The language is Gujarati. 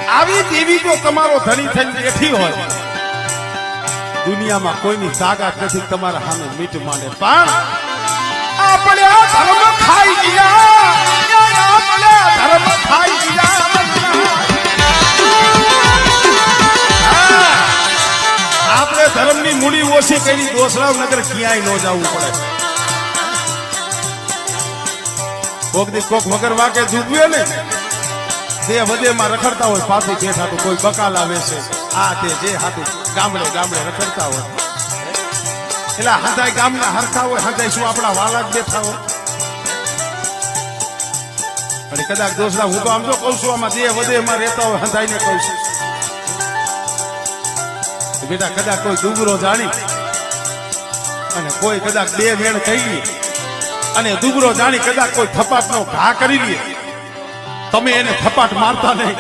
આવી દેવી જો તમારો ધણી થઈને બેઠી હોય દુનિયામાં કોઈની તાકાત નથી તમારા સામે મીઠ માંડે પણ આપણે આ ધર્મ ખાઈ ગયા આપણે ધર્મ ખાઈ ગયા આપણે ધર્મની મૂડી ઓછી કરી દોસરાવ નગર ક્યાંય ન જવું પડે કોક દી કોક વગર વાકે જુગવ્યો ને તે વધેમાં રખડતા હોય પાછી બેઠા તો કોઈ બકાલા વેચે આ તે જે હાથે ગામડે ગામડે રખડતા હોય એટલે હાથાય ગામના હરખા હોય હાથાય શું આપણા વાલા જ બેઠા હોય અને કદાચ દોસરા હું તો આમ જો કહું છું આમાં જે વધેમાં રહેતા હોય હાથાય ને કહું છું બેટા કદાચ કોઈ દુબરો જાણી અને કોઈ કદાચ બે વેણ થઈ ગઈ અને દુબરો જાણી કદાચ કોઈ થપાટ નો ઘા કરી લે તમે એને થપાટ મારતા નહીં